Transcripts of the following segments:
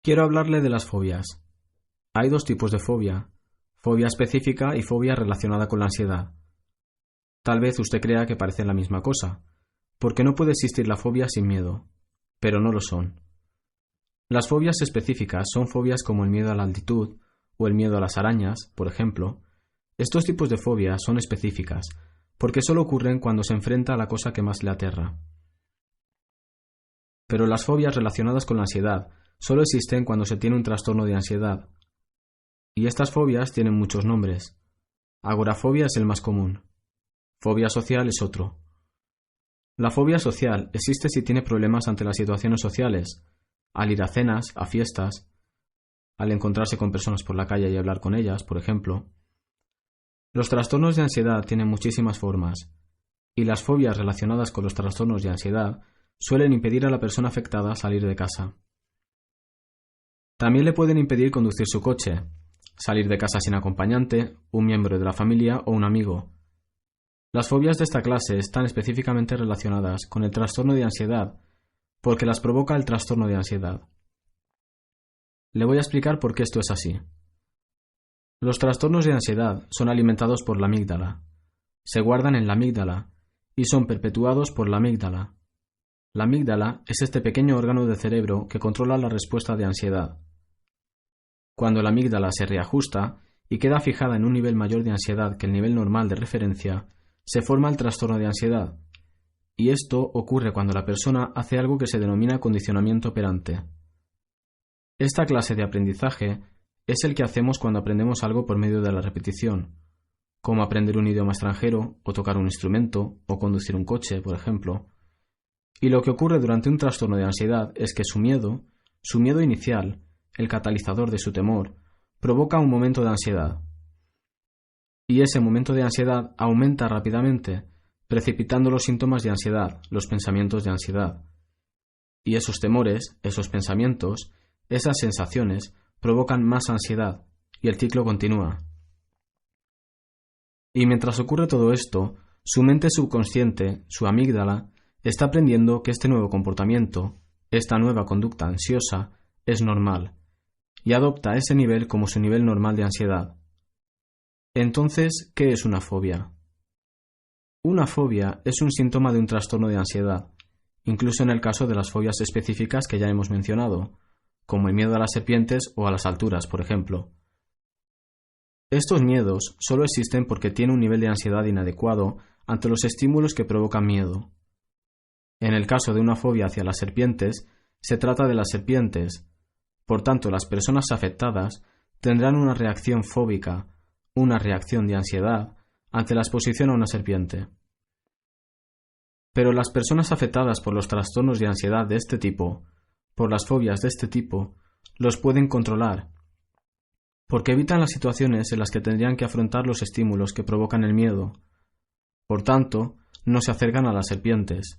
Quiero hablarle de las fobias. Hay dos tipos de fobia: fobia específica y fobia relacionada con la ansiedad. Tal vez usted crea que parecen la misma cosa, porque no puede existir la fobia sin miedo, pero no lo son. Las fobias específicas son fobias como el miedo a la altitud o el miedo a las arañas, por ejemplo. Estos tipos de fobias son específicas, porque solo ocurren cuando se enfrenta a la cosa que más le aterra. Pero las fobias relacionadas con la ansiedad solo existen cuando se tiene un trastorno de ansiedad. Y estas fobias tienen muchos nombres. Agorafobia es el más común. Fobia social es otro. La fobia social existe si tiene problemas ante las situaciones sociales, al ir a cenas, a fiestas, al encontrarse con personas por la calle y hablar con ellas, por ejemplo. Los trastornos de ansiedad tienen muchísimas formas, y las fobias relacionadas con los trastornos de ansiedad suelen impedir a la persona afectada salir de casa. También le pueden impedir conducir su coche, salir de casa sin acompañante, un miembro de la familia o un amigo. Las fobias de esta clase están específicamente relacionadas con el trastorno de ansiedad porque las provoca el trastorno de ansiedad. Le voy a explicar por qué esto es así. Los trastornos de ansiedad son alimentados por la amígdala, se guardan en la amígdala y son perpetuados por la amígdala. La amígdala es este pequeño órgano del cerebro que controla la respuesta de ansiedad. Cuando la amígdala se reajusta y queda fijada en un nivel mayor de ansiedad que el nivel normal de referencia, se forma el trastorno de ansiedad, y esto ocurre cuando la persona hace algo que se denomina condicionamiento operante. Esta clase de aprendizaje es el que hacemos cuando aprendemos algo por medio de la repetición, como aprender un idioma extranjero, o tocar un instrumento, o conducir un coche, por ejemplo. Y lo que ocurre durante un trastorno de ansiedad es que su miedo inicial, el catalizador de su temor, provoca un momento de ansiedad. Y ese momento de ansiedad aumenta rápidamente, precipitando los síntomas de ansiedad, los pensamientos de ansiedad. Y esos temores, esos pensamientos, esas sensaciones provocan más ansiedad, y el ciclo continúa. Y mientras ocurre todo esto, su mente subconsciente, su amígdala, está aprendiendo que este nuevo comportamiento, esta nueva conducta ansiosa, es normal, y adopta ese nivel como su nivel normal de ansiedad. Entonces, ¿qué es una fobia? Una fobia es un síntoma de un trastorno de ansiedad, incluso en el caso de las fobias específicas que ya hemos mencionado, como el miedo a las serpientes o a las alturas, por ejemplo. Estos miedos solo existen porque tiene un nivel de ansiedad inadecuado ante los estímulos que provocan miedo. En el caso de una fobia hacia las serpientes, se trata de las serpientes. Por tanto, las personas afectadas tendrán una reacción fóbica, una reacción de ansiedad, ante la exposición a una serpiente. Pero las personas afectadas por los trastornos de ansiedad de este tipo, por las fobias de este tipo, los pueden controlar, porque evitan las situaciones en las que tendrían que afrontar los estímulos que provocan el miedo. Por tanto, no se acercan a las serpientes.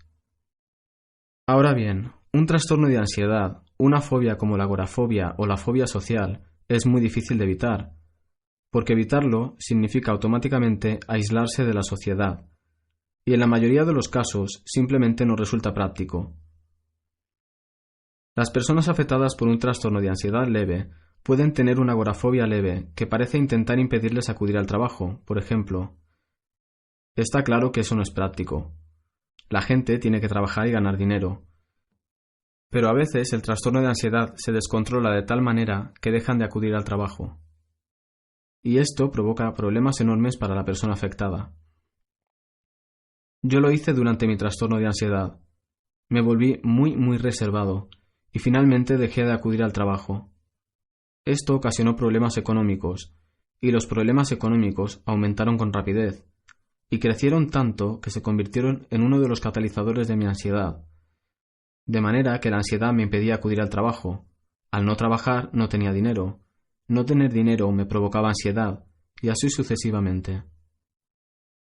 Ahora bien, un trastorno de ansiedad, una fobia como la agorafobia o la fobia social, es muy difícil de evitar, porque evitarlo significa automáticamente aislarse de la sociedad, y en la mayoría de los casos simplemente no resulta práctico. Las personas afectadas por un trastorno de ansiedad leve pueden tener una agorafobia leve que parece intentar impedirles acudir al trabajo, por ejemplo. Está claro que eso no es práctico. La gente tiene que trabajar y ganar dinero. Pero a veces el trastorno de ansiedad se descontrola de tal manera que dejan de acudir al trabajo. Y esto provoca problemas enormes para la persona afectada. Yo lo hice durante mi trastorno de ansiedad. Me volví muy reservado y finalmente dejé de acudir al trabajo. Esto ocasionó problemas económicos, y los problemas económicos aumentaron con rapidez, y crecieron tanto que se convirtieron en uno de los catalizadores de mi ansiedad. De manera que la ansiedad me impedía acudir al trabajo. Al no trabajar no tenía dinero. No tener dinero me provocaba ansiedad, y así sucesivamente.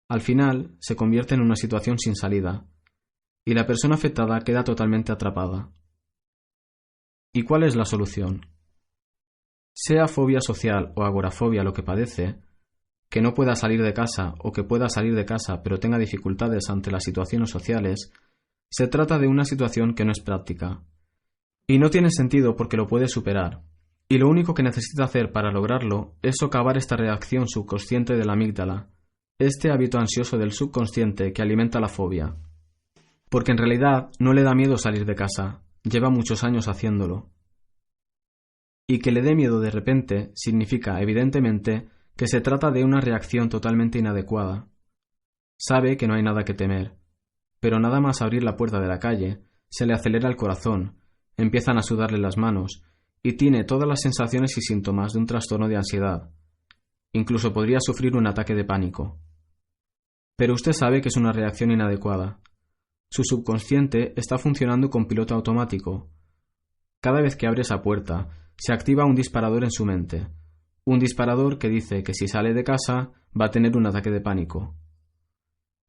Al final se convierte en una situación sin salida, y la persona afectada queda totalmente atrapada. ¿Y cuál es la solución? Sea fobia social o agorafobia lo que padece, que no pueda salir de casa o que pueda salir de casa pero tenga dificultades ante las situaciones sociales, se trata de una situación que no es práctica. Y no tiene sentido porque lo puede superar. Y lo único que necesita hacer para lograrlo es socavar esta reacción subconsciente de la amígdala, este hábito ansioso del subconsciente que alimenta la fobia. Porque en realidad no le da miedo salir de casa, lleva muchos años haciéndolo. Y que le dé miedo de repente significa, evidentemente, que se trata de una reacción totalmente inadecuada. Sabe que no hay nada que temer, pero nada más abrir la puerta de la calle, se le acelera el corazón, empiezan a sudarle las manos, y tiene todas las sensaciones y síntomas de un trastorno de ansiedad. Incluso podría sufrir un ataque de pánico. Pero usted sabe que es una reacción inadecuada. Su subconsciente está funcionando con piloto automático. Cada vez que abre esa puerta, se activa un disparador en su mente. Un disparador que dice que si sale de casa va a tener un ataque de pánico.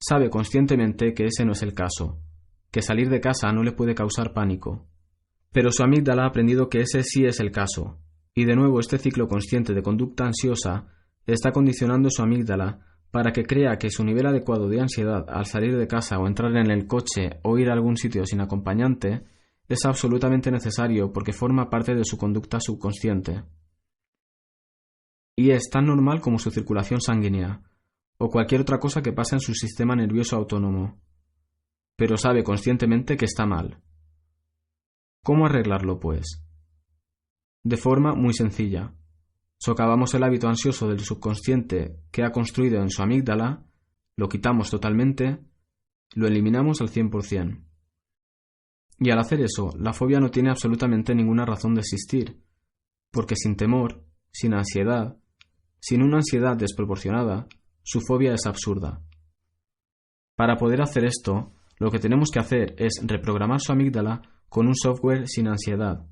Sabe conscientemente que ese no es el caso, que salir de casa no le puede causar pánico. Pero su amígdala ha aprendido que ese sí es el caso, y de nuevo este ciclo consciente de conducta ansiosa está condicionando su amígdala para que crea que su nivel adecuado de ansiedad al salir de casa o entrar en el coche o ir a algún sitio sin acompañante es absolutamente necesario porque forma parte de su conducta subconsciente. Y es tan normal como su circulación sanguínea, o cualquier otra cosa que pasa en su sistema nervioso autónomo. Pero sabe conscientemente que está mal. ¿Cómo arreglarlo, pues? De forma muy sencilla. Socavamos el hábito ansioso del subconsciente que ha construido en su amígdala, lo quitamos totalmente, lo eliminamos al 100%. Y al hacer eso, la fobia no tiene absolutamente ninguna razón de existir, porque sin temor, sin ansiedad, sin una ansiedad desproporcionada, su fobia es absurda. Para poder hacer esto, lo que tenemos que hacer es reprogramar su amígdala con un software sin ansiedad.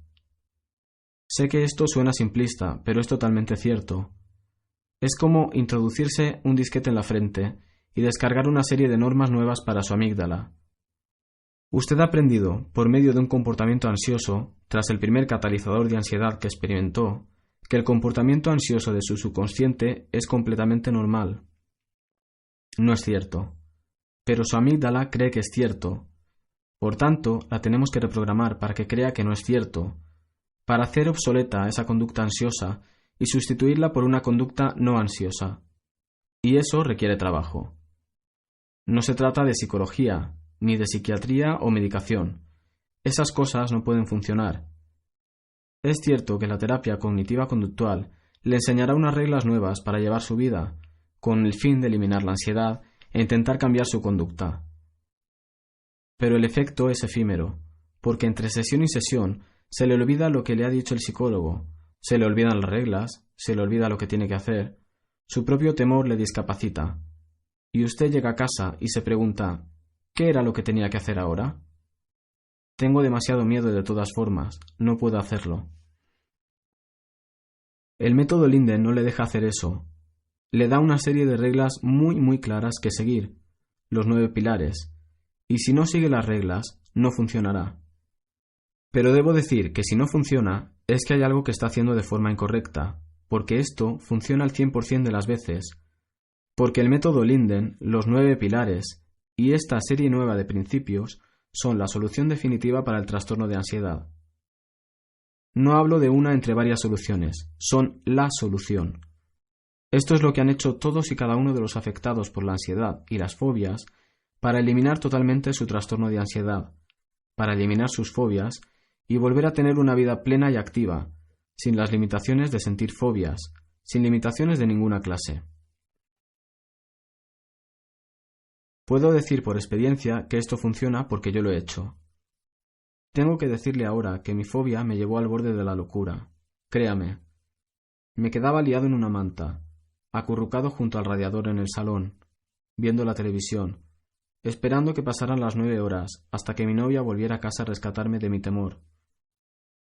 Sé que esto suena simplista, pero es totalmente cierto. Es como introducirse un disquete en la frente y descargar una serie de normas nuevas para su amígdala. Usted ha aprendido, por medio de un comportamiento ansioso, tras el primer catalizador de ansiedad que experimentó, que el comportamiento ansioso de su subconsciente es completamente normal. No es cierto, pero su amígdala cree que es cierto. Por tanto, la tenemos que reprogramar para que crea que no es cierto, para hacer obsoleta esa conducta ansiosa y sustituirla por una conducta no ansiosa. Y eso requiere trabajo. No se trata de psicología, ni de psiquiatría o medicación. Esas cosas no pueden funcionar. Es cierto que la terapia cognitiva conductual le enseñará unas reglas nuevas para llevar su vida, con el fin de eliminar la ansiedad e intentar cambiar su conducta. Pero el efecto es efímero, porque entre sesión y sesión se le olvida lo que le ha dicho el psicólogo, se le olvidan las reglas, se le olvida lo que tiene que hacer, su propio temor le discapacita. Y usted llega a casa y se pregunta, ¿qué era lo que tenía que hacer ahora? Tengo demasiado miedo de todas formas, no puedo hacerlo. El método Linden no le deja hacer eso. Le da una serie de reglas muy claras que seguir, los 9 pilares, y si no sigue las reglas, no funcionará. Pero debo decir que si no funciona, es que hay algo que está haciendo de forma incorrecta, porque esto funciona al 100% de las veces, porque el método Linden, los 9 pilares y esta serie nueva de principios son la solución definitiva para el trastorno de ansiedad. No hablo de una entre varias soluciones, son la solución. Esto es lo que han hecho todos y cada uno de los afectados por la ansiedad y las fobias para eliminar totalmente su trastorno de ansiedad, para eliminar sus fobias y volver a tener una vida plena y activa, sin las limitaciones de sentir fobias, sin limitaciones de ninguna clase. Puedo decir por experiencia que esto funciona porque yo lo he hecho. Tengo que decirle ahora que mi fobia me llevó al borde de la locura. Créame. Me quedaba liado en una manta, acurrucado junto al radiador en el salón, viendo la televisión, esperando que pasaran las 9 horas hasta que mi novia volviera a casa a rescatarme de mi temor.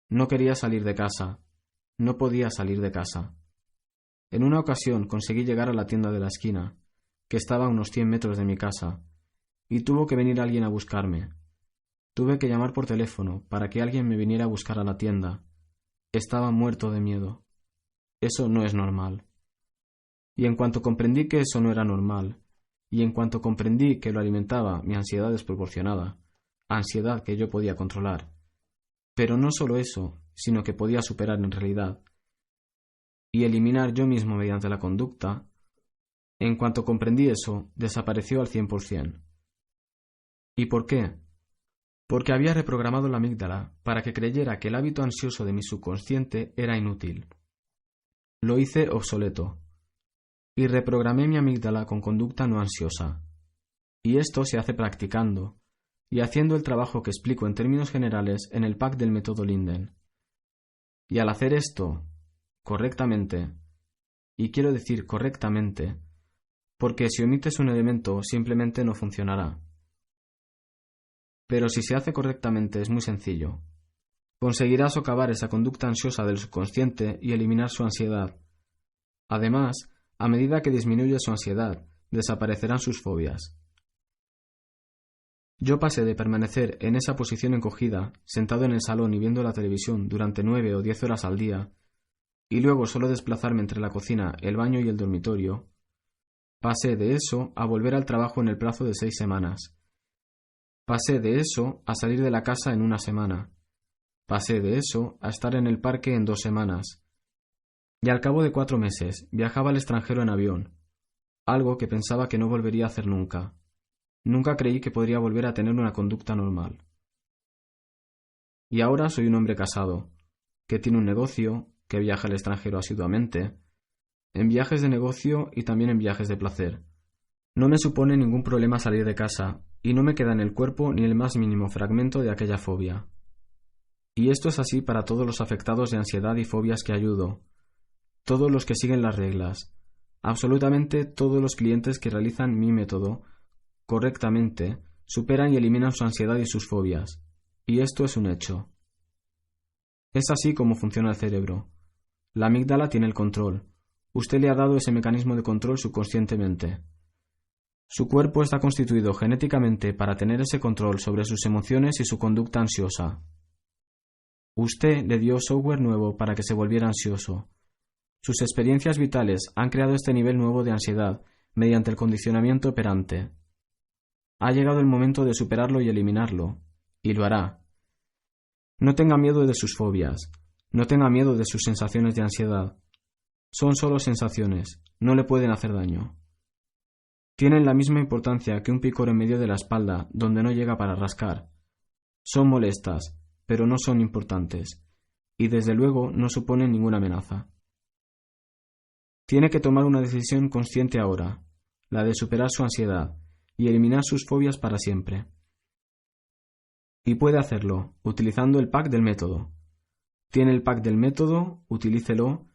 No quería salir de casa. No podía salir de casa. En una ocasión conseguí llegar a la tienda de la esquina, que estaba a unos 100 metros de mi casa, y tuvo que venir alguien a buscarme. Tuve que llamar por teléfono para que alguien me viniera a buscar a la tienda. Estaba muerto de miedo. Eso no es normal. Y en cuanto comprendí que eso no era normal, y en cuanto comprendí que lo alimentaba mi ansiedad desproporcionada, ansiedad que yo podía controlar, Pero no solo eso, sino que podía superar en realidad y eliminar yo mismo mediante la conducta. En cuanto comprendí eso, desapareció al 100%. ¿Y por qué? Porque había reprogramado la amígdala para que creyera que el hábito ansioso de mi subconsciente era inútil. Lo hice obsoleto. Y reprogramé mi amígdala con conducta no ansiosa. Y esto se hace practicando y haciendo el trabajo que explico en términos generales en el pack del método Linden. Y al hacer esto correctamente, y quiero decir correctamente, porque si omites un elemento simplemente no funcionará. Pero si se hace correctamente es muy sencillo. Conseguirás socavar esa conducta ansiosa del subconsciente y eliminar su ansiedad. Además, a medida que disminuye su ansiedad, desaparecerán sus fobias. Yo pasé de permanecer en esa posición encogida, sentado en el salón y viendo la televisión durante 9 o 10 horas al día, y luego solo desplazarme entre la cocina, el baño y el dormitorio. Pasé de eso a volver al trabajo en el plazo de 6 semanas. Pasé de eso a salir de la casa en 1 semana. Pasé de eso a estar en el parque en 2 semanas. Y al cabo de 4 meses viajaba al extranjero en avión, algo que pensaba que no volvería a hacer nunca. Nunca creí que podría volver a tener una conducta normal. Y ahora soy un hombre casado, que tiene un negocio, que viaja al extranjero asiduamente, en viajes de negocio y también en viajes de placer. No me supone ningún problema salir de casa, y no me queda en el cuerpo ni el más mínimo fragmento de aquella fobia. Y esto es así para todos los afectados de ansiedad y fobias que ayudo, todos los que siguen las reglas, absolutamente todos los clientes que realizan mi método correctamente, superan y eliminan su ansiedad y sus fobias, y esto es un hecho. Es así como funciona el cerebro. La amígdala tiene el control. Usted le ha dado ese mecanismo de control subconscientemente. Su cuerpo está constituido genéticamente para tener ese control sobre sus emociones y su conducta ansiosa. Usted le dio software nuevo para que se volviera ansioso. Sus experiencias vitales han creado este nivel nuevo de ansiedad mediante el condicionamiento operante. Ha llegado el momento de superarlo y eliminarlo, y lo hará. No tenga miedo de sus fobias, no tenga miedo de sus sensaciones de ansiedad. Son solo sensaciones, no le pueden hacer daño. Tienen la misma importancia que un picor en medio de la espalda donde no llega para rascar. Son molestas, pero no son importantes, y desde luego no suponen ninguna amenaza. Tiene que tomar una decisión consciente ahora, la de superar su ansiedad y eliminar sus fobias para siempre. Y puede hacerlo utilizando el pack del método. Tiene el pack del método, utilícelo,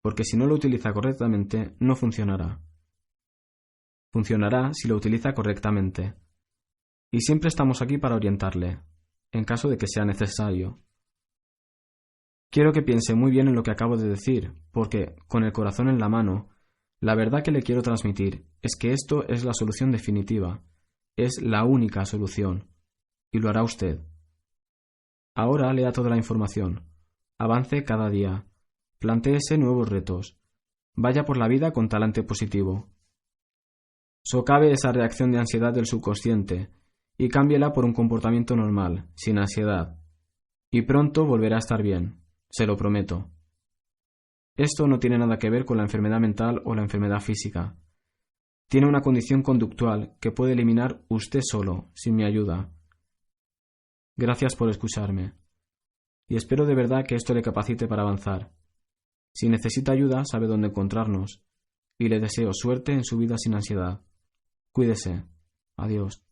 porque si no lo utiliza correctamente no funcionará. Funcionará si lo utiliza correctamente. Y siempre estamos aquí para orientarle, en caso de que sea necesario. Quiero que piense muy bien en lo que acabo de decir, porque, con el corazón en la mano, la verdad que le quiero transmitir es que esto es la solución definitiva, es la única solución, y lo hará usted. Ahora lea toda la información, avance cada día, plantéese nuevos retos, vaya por la vida con talante positivo. Socave esa reacción de ansiedad del subconsciente y cámbiela por un comportamiento normal, sin ansiedad, y pronto volverá a estar bien, se lo prometo. Esto no tiene nada que ver con la enfermedad mental o la enfermedad física. Tiene una condición conductual que puede eliminar usted solo, sin mi ayuda. Gracias por escucharme. Y espero de verdad que esto le capacite para avanzar. Si necesita ayuda, sabe dónde encontrarnos. Y le deseo suerte en su vida sin ansiedad. Cuídese. Adiós.